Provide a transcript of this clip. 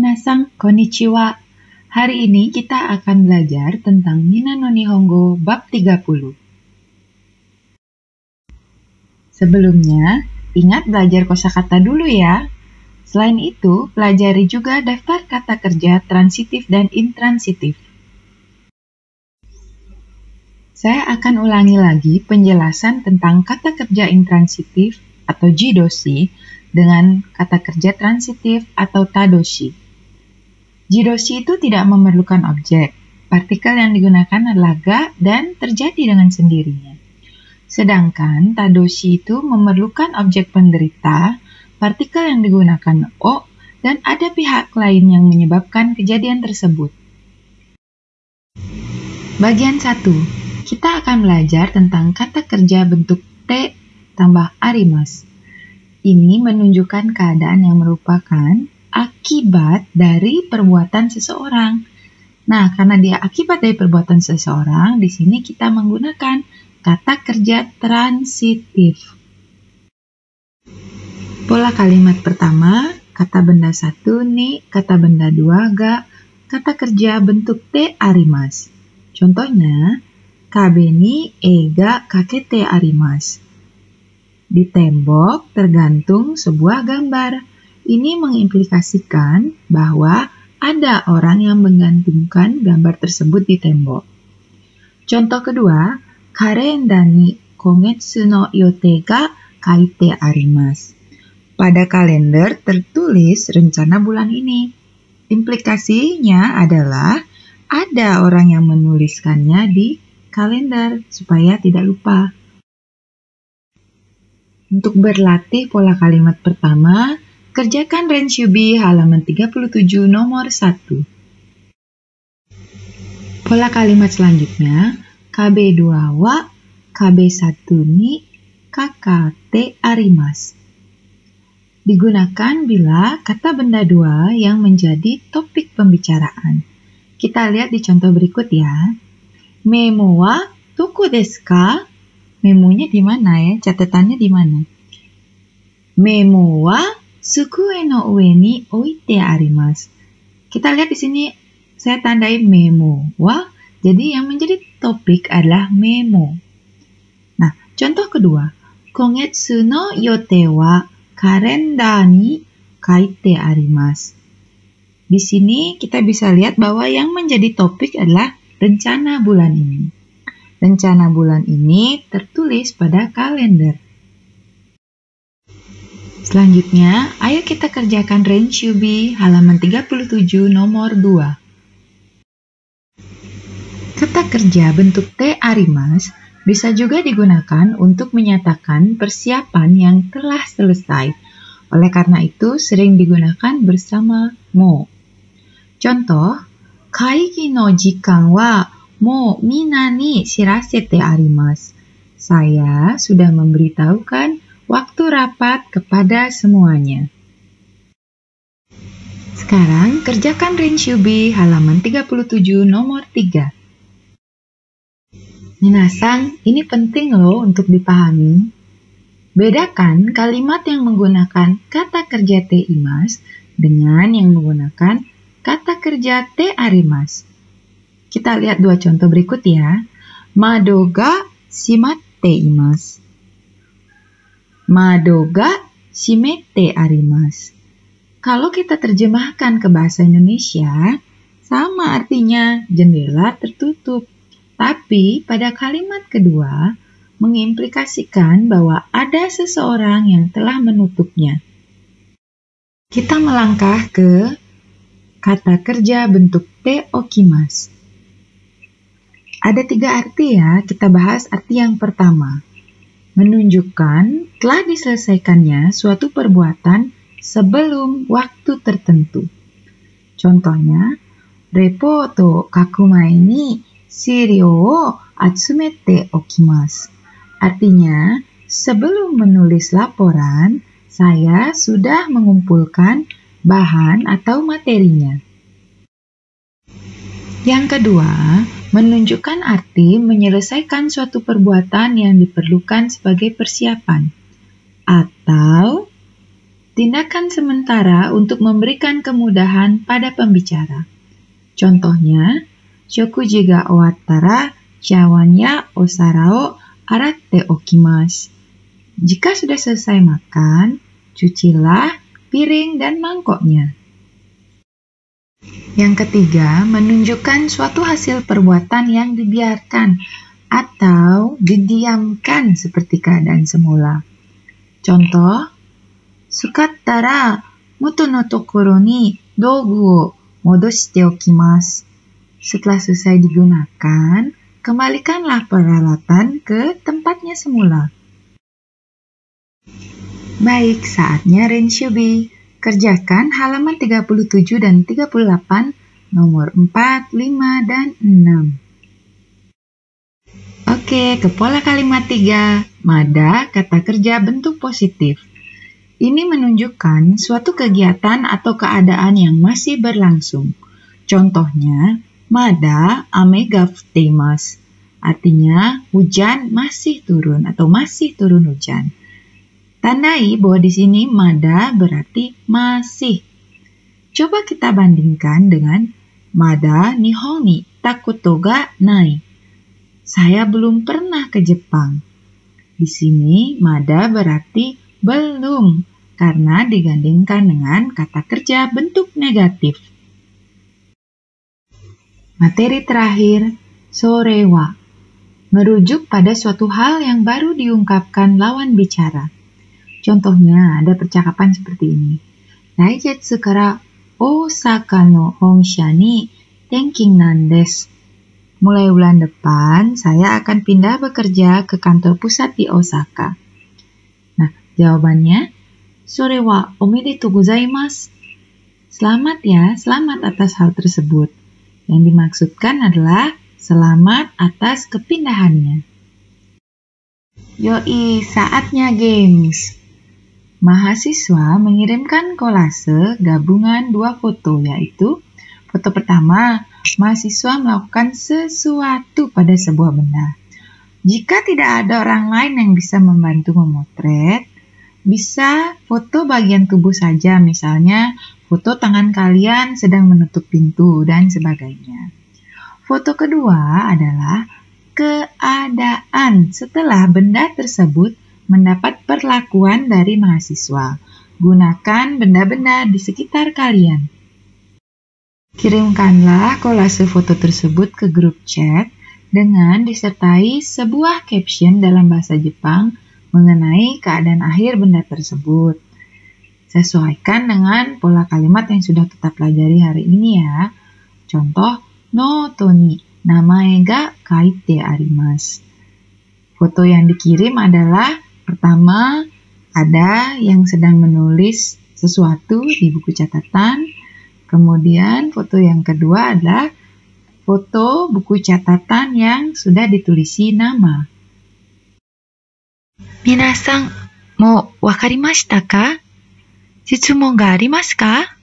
Minasan, konnichiwa. Hari ini kita akan belajar tentang Mina no Nihongo bab 30. Sebelumnya, ingat belajar kosakata dulu ya. Selain itu, pelajari juga daftar kata kerja transitif dan intransitif. Saya akan ulangi lagi penjelasan tentang kata kerja intransitif atau jidoshi dengan kata kerja transitif atau tadoshi. Jidoshi itu tidak memerlukan objek. Partikel yang digunakan adalah ga dan terjadi dengan sendirinya. Sedangkan tadoshi itu memerlukan objek penderita, partikel yang digunakan o, dan ada pihak lain yang menyebabkan kejadian tersebut. Bagian 1. Kita akan belajar tentang kata kerja bentuk T tambah arimasu. Ini menunjukkan keadaan yang merupakan akibat dari perbuatan seseorang. Nah, karena dia akibat dari perbuatan seseorang, di sini kita menggunakan kata kerja transitif. Pola kalimat pertama, kata benda 1 ni, kata benda 2 ga, kata kerja bentuk T arimasu. Contohnya, kabe ni eiga kakete arimasu. Di tembok tergantung sebuah gambar. Ini mengimplikasikan bahwa ada orang yang menggantungkan gambar tersebut di tembok. Contoh kedua, kalenda ni kometsu no yote ga kaite arimasu. Pada kalender tertulis rencana bulan ini. Implikasinya adalah ada orang yang menuliskannya di kalender supaya tidak lupa. Untuk berlatih pola kalimat pertama, kerjakan Renshubi halaman 37 nomor 1. Pola kalimat selanjutnya, kabe 2 wa kabe 1 ni kakate arimasu. Digunakan bila kata benda 2 yang menjadi topik pembicaraan. Kita lihat di contoh berikut ya. Memo wa doko desu ka? Memonya di mana ya? Catatannya di mana? Memo wa tsukue no ue ni oite arimasu. Kita lihat di sini saya tandai memo wa, jadi yang menjadi topik adalah memo. Nah, contoh kedua, kongetsu no yote wa kalenda ni kaite arimasu. Di sini kita bisa lihat bahwa yang menjadi topik adalah rencana bulan ini. Rencana bulan ini tertulis pada kalender. Selanjutnya, ayo kita kerjakan Renshubi halaman 37 nomor 2. Kata kerja bentuk T arimasu bisa juga digunakan untuk menyatakan persiapan yang telah selesai. Oleh karena itu, sering digunakan bersama mo. Contoh, kaigi no jikan wa mo mina ni shirasete arimasu. Saya sudah memberitahukan waktu rapat kepada semuanya. Sekarang kerjakan Renshubi halaman 37 nomor 3. Minasan, ini penting loh untuk dipahami. Bedakan kalimat yang menggunakan kata kerja T imasu dengan yang menggunakan kata kerja T arimasu. Kita lihat dua contoh berikut ya. Mado ga shimatte imasu. Mado ga shimette arimasu. Kalau kita terjemahkan ke bahasa Indonesia, sama artinya jendela tertutup. Tapi pada kalimat kedua, mengimplikasikan bahwa ada seseorang yang telah menutupnya. Kita melangkah ke kata kerja bentuk T okimasu. Ada 3 arti ya, kita bahas arti yang pertama. Menunjukkan telah diselesaikannya suatu perbuatan sebelum waktu tertentu. Contohnya, reporto kaku mae ni shiryou wo atsumete okimasu. Artinya, sebelum menulis laporan, saya sudah mengumpulkan bahan atau materinya. Yang kedua, menunjukkan arti menyelesaikan suatu perbuatan yang diperlukan sebagai persiapan. Atau tindakan sementara untuk memberikan kemudahan pada pembicara. Contohnya, shokuji ga owattara chawan ya osara o aratte okimasu. Jika sudah selesai makan, cucilah piring dan mangkoknya. Yang ketiga, menunjukkan suatu hasil perbuatan yang dibiarkan atau didiamkan seperti keadaan semula. Contoh, sukattara moto no tokoro ni dougu o modoshite okimasu. Setelah selesai digunakan, kembalikanlah peralatan ke tempatnya semula. Baik, saatnya renshubi. Kerjakan halaman 37 dan 38, nomor 4, 5, dan 6. Oke, ke pola kalimat 3. Mada, kata kerja bentuk positif. Ini menunjukkan suatu kegiatan atau keadaan yang masih berlangsung. Contohnya, mada ame ga futteimasu. Artinya, hujan masih turun atau masih turun hujan. Tandai bahwa di sini mada berarti masih. Coba kita bandingkan dengan mada nihon ni takoto ga nai. Saya belum pernah ke Jepang. Di sini mada berarti belum karena digandingkan dengan kata kerja bentuk negatif. Materi terakhir, sore wa, merujuk pada suatu hal yang baru diungkapkan lawan bicara. Contohnya, ada percakapan seperti ini. Daijetsu kara Osaka no honsha ni tenkin nan desu. Mulai bulan depan, saya akan pindah bekerja ke kantor pusat di Osaka. Nah, jawabannya, sore wa omedetou gozaimasu. Selamat ya, selamat atas hal tersebut. Yang dimaksudkan adalah selamat atas kepindahannya. Yoi, saatnya games. Mahasiswa mengirimkan kolase gabungan dua foto, yaitu foto pertama, mahasiswa melakukan sesuatu pada sebuah benda. Jika tidak ada orang lain yang bisa membantu memotret, bisa foto bagian tubuh saja, misalnya foto tangan kalian sedang menutup pintu dan sebagainya. Foto kedua adalah keadaan setelah benda tersebut mendapat perlakuan dari mahasiswa. Gunakan benda-benda di sekitar kalian. Kirimkanlah kolase foto tersebut ke grup chat dengan disertai sebuah caption dalam bahasa Jepang mengenai keadaan akhir benda tersebut. Sesuaikan dengan pola kalimat yang sudah kita pelajari hari ini ya. Contoh, noto ni namae ga kaite arimasu. Foto yang dikirim adalah pertama, ada yang sedang menulis sesuatu di buku catatan. Kemudian foto yang kedua adalah foto buku catatan yang sudah ditulisi nama. Minasan, mo wakarimashita ka? Jitsumon ga arimasu ka?